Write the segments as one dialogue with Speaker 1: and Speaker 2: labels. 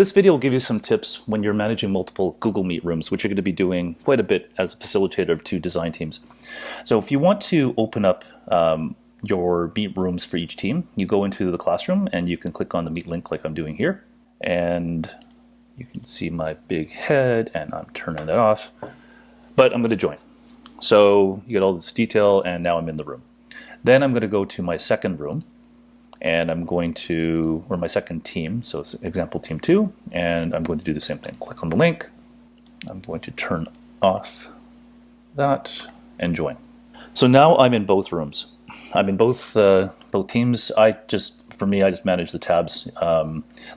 Speaker 1: This video will give you some tips when you're managing multiple Google Meet rooms, which you're going to be doing quite a bit as a facilitator to design teams. So if you want to open up your Meet rooms for each team, you go into the classroom and you can click on the Meet link like I'm doing here. And you can see my big head and I'm turning that off, but I'm going to join. So you get all this detail and now I'm in the room. Then I'm going to go to my second room. And I'm going to, or my second team, so it's example team 2, and I'm going to do the same thing. Click on the link. I'm going to turn off that and join. So now I'm in both rooms. I'm in both teams. For me, I just manage the tabs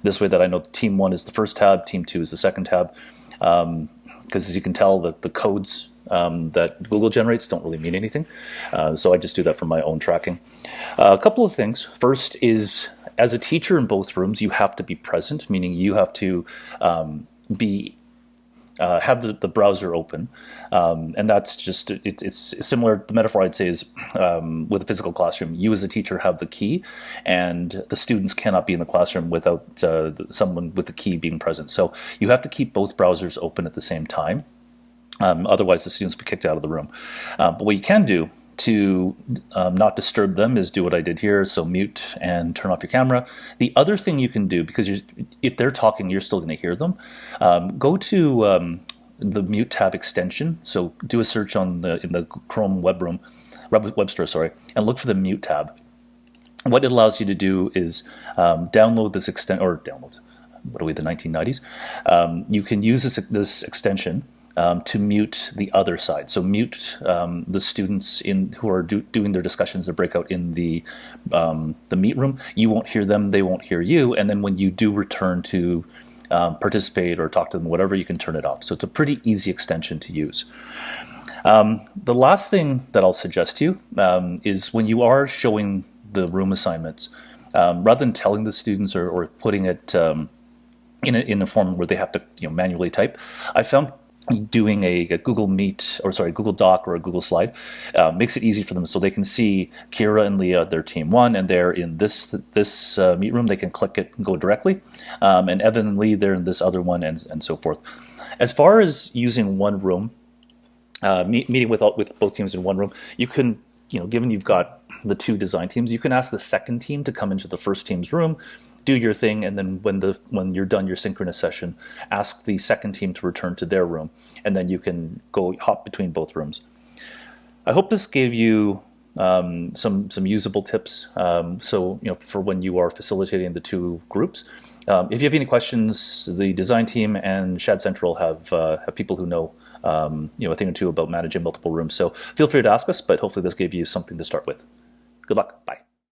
Speaker 1: this way that I know team 1 is the first tab, team 2 is the second tab. Because as you can tell, the codes that Google generates don't really mean anything. So I just do that for my own tracking. A couple of things. First is, as a teacher in both rooms, you have to be present, meaning you have to have the browser open. And that's just, it's similar, the metaphor I'd say is with a physical classroom, you as a teacher have the key and the students cannot be in the classroom without someone with the key being present. So you have to keep both browsers open at the same time. Otherwise, the students will be kicked out of the room. But what you can do to not disturb them is do what I did here. So mute and turn off your camera. The other thing you can do, because if they're talking, you're still going to hear them, go to the mute tab extension. So do a search in the Chrome web store, sorry, and look for the mute tab. What it allows you to do is download this what are we, the 1990s? You can use this extension to mute the other side. So mute the students who are doing their discussions, their breakout in the Meet room. You won't hear them, they won't hear you. And then when you do return to participate or talk to them, whatever, you can turn it off. So it's a pretty easy extension to use. The last thing that I'll suggest to you is when you are showing the room assignments, rather than telling the students or putting it in a form where they have to manually type, I found doing a Google Meet, or sorry, Google Doc or a Google Slide makes it easy for them, so they can see Kira and Leah, their team 1, and they're in this Meet room. They can click it and go directly, and Evan and Lee, they're in this other one, and so forth. As far as using one room, meeting with both teams in one room, you can, given you've got the 2 design teams, you can ask the second team to come into the first team's room, do your thing, and then when you're done your synchronous session, ask the second team to return to their room, and then you can hop between both rooms. I hope this gave you some usable tips. So for when you are facilitating the 2 groups. If you have any questions, the design team and Shad Central have people who know a thing or two about managing multiple rooms. So feel free to ask us, but hopefully this gave you something to start with. Good luck. Bye.